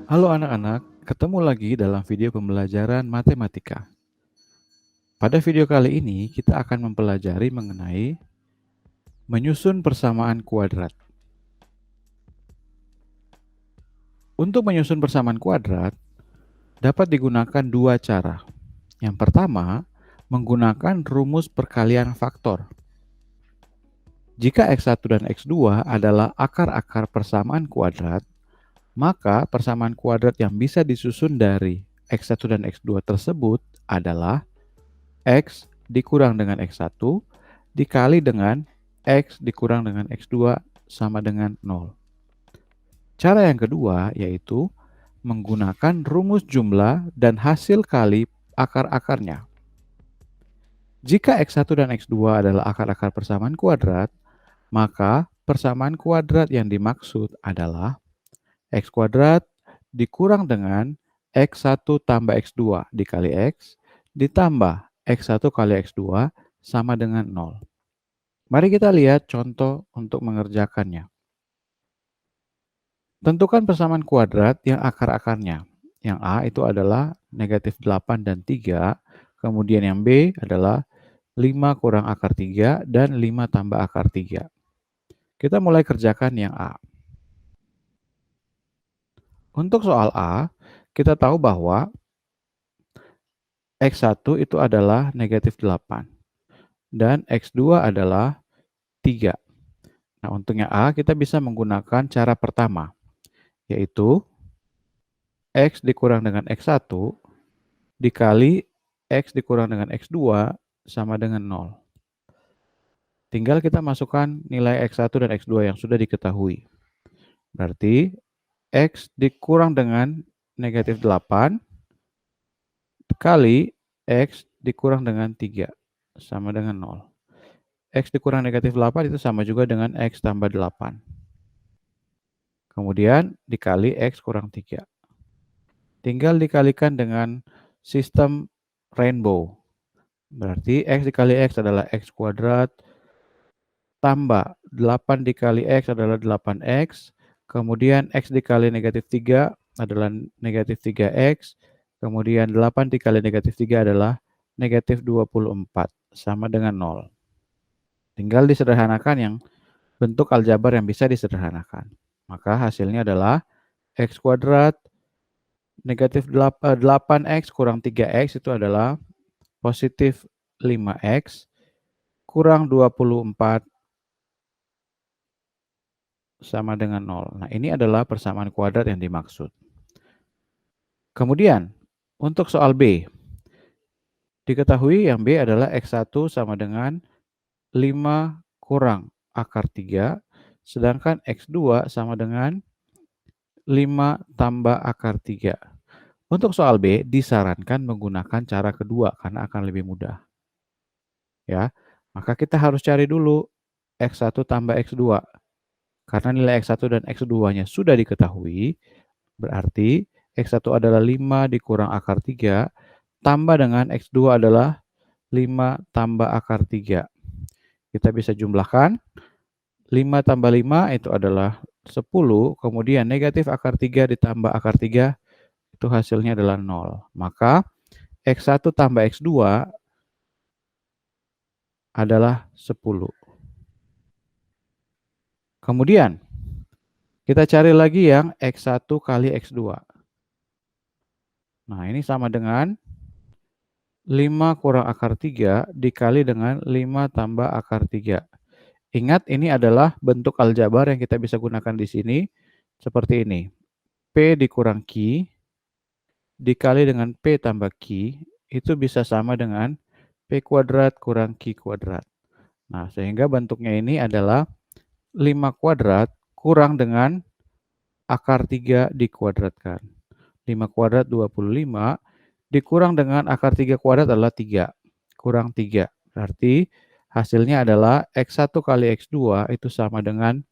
Halo anak-anak, ketemu lagi dalam video pembelajaran matematika. Pada video kali ini kita akan mempelajari mengenai menyusun persamaan kuadrat. Untuk menyusun persamaan kuadrat dapat digunakan dua cara. Yang pertama, menggunakan rumus perkalian faktor. Jika X1 dan X2 adalah akar-akar persamaan kuadrat, maka persamaan kuadrat yang bisa disusun dari X1 dan X2 tersebut adalah X dikurang dengan X1 dikali dengan X dikurang dengan X2 sama dengan 0. Cara yang kedua yaitu menggunakan rumus jumlah dan hasil kali akar-akarnya. Jika X1 dan X2 adalah akar-akar persamaan kuadrat, maka persamaan kuadrat yang dimaksud adalah X kuadrat dikurang dengan X1 tambah X2 dikali X ditambah X1 kali X2 sama dengan 0. Mari kita lihat contoh untuk mengerjakannya. Tentukan persamaan kuadrat yang akar-akarnya. Yang A itu adalah negatif 8 dan 3, kemudian yang B adalah 5 kurang akar 3 dan 5 tambah akar 3. Kita mulai kerjakan yang A. Untuk soal A, kita tahu bahwa X1 itu adalah negatif 8 dan X2 adalah 3. Nah, untuk yang A kita bisa menggunakan cara pertama, yaitu X dikurang dengan X1 dikali X dikurang dengan X2 sama dengan 0. Tinggal kita masukkan nilai X1 dan X2 yang sudah diketahui. Berarti X dikurang dengan negatif 8 kali X dikurang dengan 3 sama dengan 0. X dikurang negatif 8 itu sama juga dengan X tambah 8. Kemudian dikali X kurang 3. Tinggal dikalikan dengan sistem rainbow. Berarti X dikali X adalah X kuadrat tambah 8 dikali X adalah 8X. Kemudian X dikali negatif 3 adalah negatif 3X. Kemudian 8 dikali negatif 3 adalah negatif 24 sama dengan 0. Tinggal disederhanakan yang bentuk aljabar yang bisa disederhanakan. Maka hasilnya adalah X kuadrat negatif 8X kurang 3X itu adalah positif 5X kurang 24 sama dengan 0. Nah, ini adalah persamaan kuadrat yang dimaksud. Kemudian, untuk soal B, diketahui yang B adalah X1 sama dengan 5 kurang akar 3, sedangkan X2 sama dengan 5 tambah akar 3. Untuk soal B, disarankan menggunakan cara kedua karena akan lebih mudah. Ya, maka kita harus cari dulu X1 tambah X2. Karena nilai X1 dan X2-nya sudah diketahui, berarti X1 adalah 5 dikurang akar 3, tambah dengan X2 adalah 5 tambah akar 3. Kita bisa jumlahkan, 5 tambah 5 itu adalah 10, kemudian negatif akar 3 ditambah akar 3, itu hasilnya adalah 0. Maka X1 tambah X2 adalah 10. Kemudian, kita cari lagi yang X1 kali X2. Nah, ini sama dengan 5 kurang akar 3 dikali dengan 5 tambah akar 3. Ingat, ini adalah bentuk aljabar yang kita bisa gunakan di sini seperti ini. P dikurang Q dikali dengan P tambah Q itu bisa sama dengan P kuadrat kurang Q kuadrat. Nah, sehingga bentuknya ini adalah 5 kuadrat kurang dengan akar 3 dikuadratkan. 5 kuadrat 25 dikurang dengan akar 3 kuadrat adalah 3. Kurang 3. Berarti hasilnya adalah X1 kali X2 itu sama dengan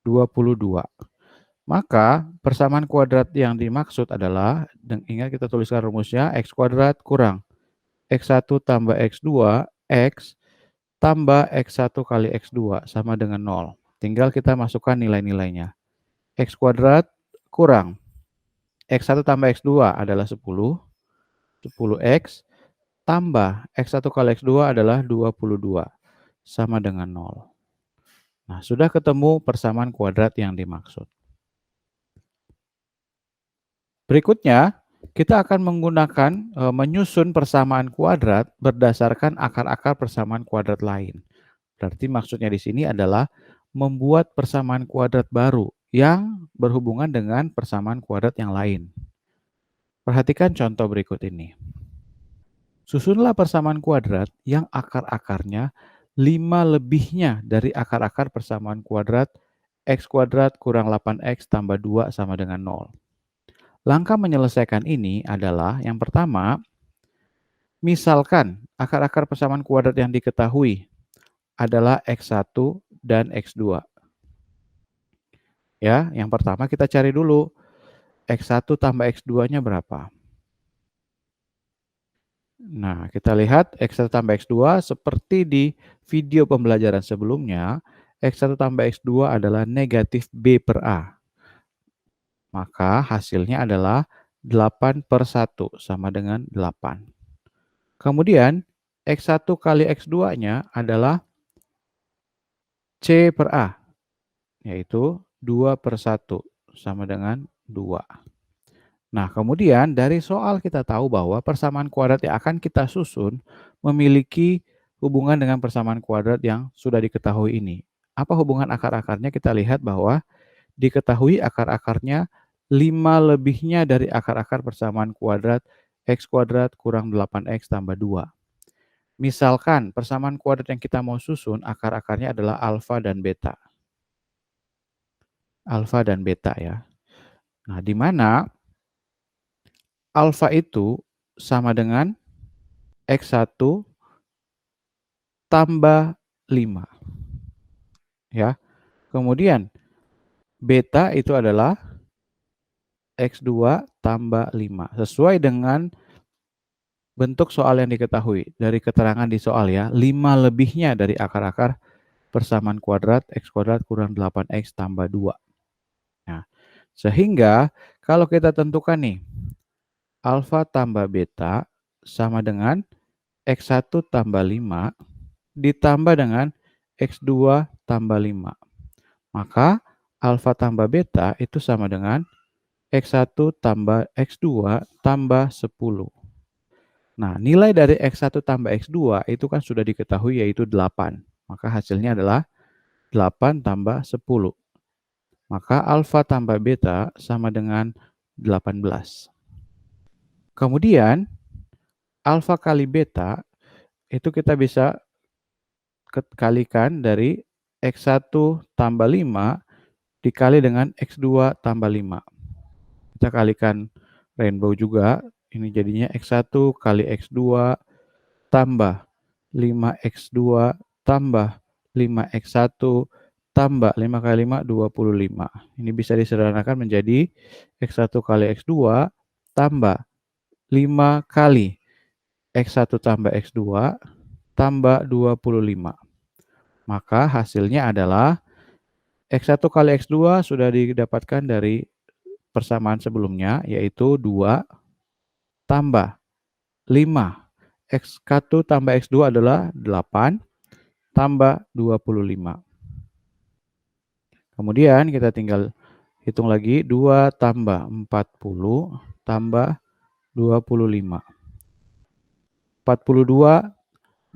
22. Maka persamaan kuadrat yang dimaksud adalah, dan ingat kita tuliskan rumusnya, X kuadrat kurang X1 tambah X2, X tambah X1 kali X2 sama dengan 0. Tinggal kita masukkan nilai-nilainya. X kuadrat kurang X1 tambah X2 adalah 10. 10X tambah X1 kali X2 adalah 22. Sama dengan 0. Nah, sudah ketemu persamaan kuadrat yang dimaksud. Berikutnya, kita akan menggunakan menyusun persamaan kuadrat berdasarkan akar-akar persamaan kuadrat lain. Berarti maksudnya di sini adalah membuat persamaan kuadrat baru yang berhubungan dengan persamaan kuadrat yang lain. Perhatikan contoh berikut ini. Susunlah persamaan kuadrat yang akar-akarnya 5 lebihnya dari akar-akar persamaan kuadrat X kuadrat kurang 8X tambah 2 sama dengan 0. Langkah menyelesaikan ini adalah yang pertama, misalkan akar-akar persamaan kuadrat yang diketahui adalah X1 dan X2. Ya, yang pertama kita cari dulu X1 tambah X2-nya berapa. Nah, kita lihat X1 tambah X2 seperti di video pembelajaran sebelumnya, X1 tambah X2 adalah negatif B per A. Maka hasilnya adalah 8/1 sama dengan 8. Kemudian, X1 kali X2-nya adalah C per A, yaitu 2/1 sama dengan 2. Nah, kemudian dari soal kita tahu bahwa persamaan kuadrat yang akan kita susun memiliki hubungan dengan persamaan kuadrat yang sudah diketahui ini. Apa hubungan akar-akarnya? Kita lihat bahwa diketahui akar-akarnya 5 lebihnya dari akar-akar persamaan kuadrat X kuadrat kurang 8X tambah 2. Misalkan persamaan kuadrat yang kita mau susun akar-akarnya adalah alfa dan beta. Alfa dan beta ya. Nah, di mana alfa itu sama dengan X1 tambah 5. Ya. Kemudian beta itu adalah X2 tambah 5. Sesuai dengan bentuk soal yang diketahui. Dari keterangan di soal ya, 5 lebihnya dari akar-akar persamaan kuadrat X kuadrat kurang 8X tambah 2. Nah, sehingga kalau kita tentukan nih, alfa tambah beta sama dengan X1 tambah 5 ditambah dengan X2 tambah 5. Maka alfa tambah beta itu sama dengan X1 tambah X2 tambah 10. Nah, nilai dari X1 tambah X2 itu kan sudah diketahui yaitu 8. Maka hasilnya adalah 8 tambah 10. Maka alfa tambah beta sama dengan 18. Kemudian, alfa kali beta itu kita bisa kalikan dari X1 tambah 5 dikali dengan X2 tambah 5. Kita kalikan rainbow juga. Ini jadinya X1 kali X2 tambah 5X2 tambah 5X1 tambah 5 kali 5, 25. Ini bisa disederhanakan menjadi X1 kali X2 tambah 5 kali X1 tambah X2 tambah 25. Maka hasilnya adalah X1 kali X2 sudah didapatkan dari persamaan sebelumnya, yaitu 2 tambah 5. X1 tambah X2 adalah 8 tambah 25. Kemudian kita tinggal hitung lagi 2 tambah 40 tambah 25. 42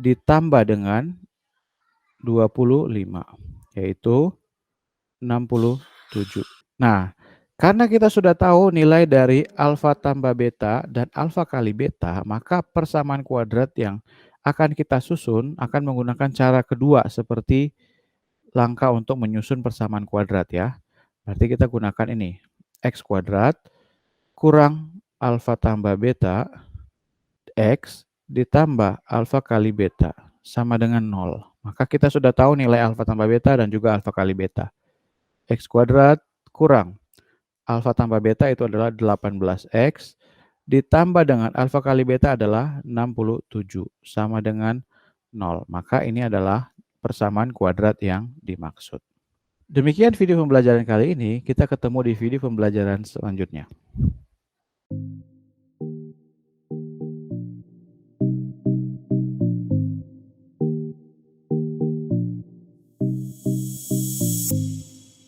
ditambah dengan 25, yaitu 67. Nah, karena kita sudah tahu nilai dari alfa tambah beta dan alfa kali beta, maka persamaan kuadrat yang akan kita susun akan menggunakan cara kedua seperti langkah untuk menyusun persamaan kuadrat ya. Berarti kita gunakan ini, X kuadrat kurang alfa tambah beta X ditambah alfa kali beta sama dengan 0. Maka kita sudah tahu nilai alfa tambah beta dan juga alfa kali beta. X kuadrat kurang alfa tambah beta itu adalah 18X ditambah dengan alfa kali beta adalah 67 sama dengan 0. Maka ini adalah persamaan kuadrat yang dimaksud. Demikian video pembelajaran kali ini, kita ketemu di video pembelajaran selanjutnya.